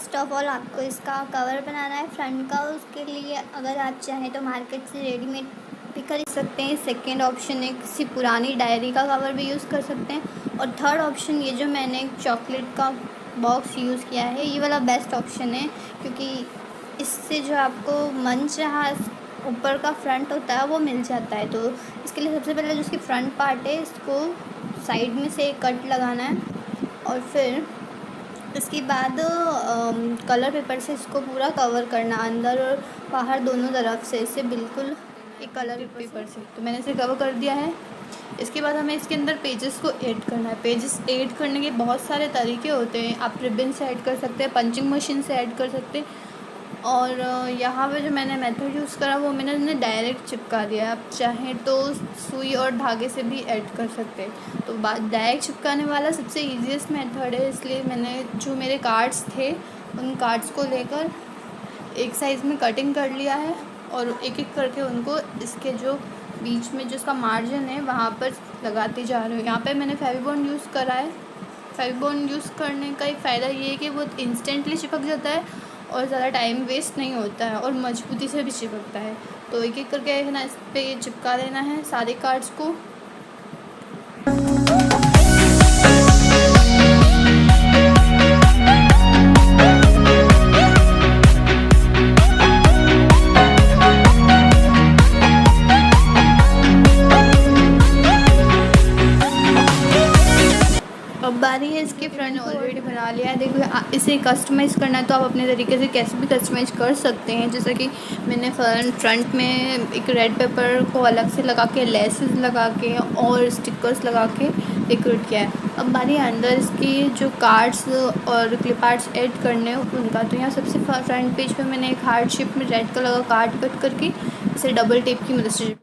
First of all आपको इसका cover बनाना है फ्रंट का। उसके लिए अगर आप चाहें तो मार्केट से रेडीमेड भी खरीद सकते हैं। सेकंड ऑप्शन है किसी पुरानी डायरी का कवर भी यूज़ कर सकते हैं। और थर्ड ऑप्शन ये जो मैंने चॉकलेट का बॉक्स यूज़ किया है, ये वाला बेस्ट ऑप्शन है, क्योंकि इससे जो आपको मंच रहा ऊपर का फ्रंट होता है वो मिल जाता है। तो इसके लिए सबसे पहले जो इसकी फ्रंट पार्ट है इसको साइड में से कट लगाना है और फिर इसके बाद कलर पेपर से इसको पूरा कवर करना, अंदर और बाहर दोनों तरफ से, इसे बिल्कुल एक कलर पेपर से। तो मैंने इसे कवर कर दिया है। इसके बाद हमें इसके अंदर पेजेस को ऐड करना है। पेजेस ऐड करने के बहुत सारे तरीके होते हैं। आप रिबन से ऐड कर सकते हैं, पंचिंग मशीन से ऐड कर सकते हैं, और यहाँ पे जो मैंने मेथड यूज़ करा वो मैंने डायरेक्ट चिपका दिया। आप चाहें तो सुई और धागे से भी ऐड कर सकते हैं। तो डायरेक्ट चिपकाने वाला सबसे ईजीएस्ट मेथड है, इसलिए मैंने जो मेरे कार्ड्स थे उन कार्ड्स को लेकर एक साइज़ में कटिंग कर लिया है और एक एक करके उनको इसके जो बीच में जो इसका मार्जिन है वहाँ पर लगाती जा रही हूँ। यहाँ पे मैंने फेविबॉन्ड यूज़ करा है। फेविबॉन्ड यूज़ करने का एक फ़ायदा ये है कि वो इंस्टेंटली चिपक जाता है और ज़्यादा टाइम वेस्ट नहीं होता है और मजबूती से भी चिपकता है। तो एक एक करके है ना इस पर चिपका देना है सारे कार्ड्स को। अब बारी है इसके फ्रंट ऑलरेडी बना लिया है। देखो इसे कस्टमाइज़ करना है तो आप अपने तरीके से कैसे भी कस्टमाइज़ कर सकते हैं। जैसे कि मैंने फ्रंट में एक रेड पेपर को अलग से लगा के, लेसेस लगा के और स्टिकर्स लगा के डेकोरेट किया है। अब बारी है अंदर इसकी जो कार्ड्स और क्लिप आर्ट्स ऐड करने उनका। तो यहाँ सबसे फ्रंट पेज पे मैंने एक हार्ट शेप में रेड कलर का कार्ड कट करके इसे डबल टेप की मदद से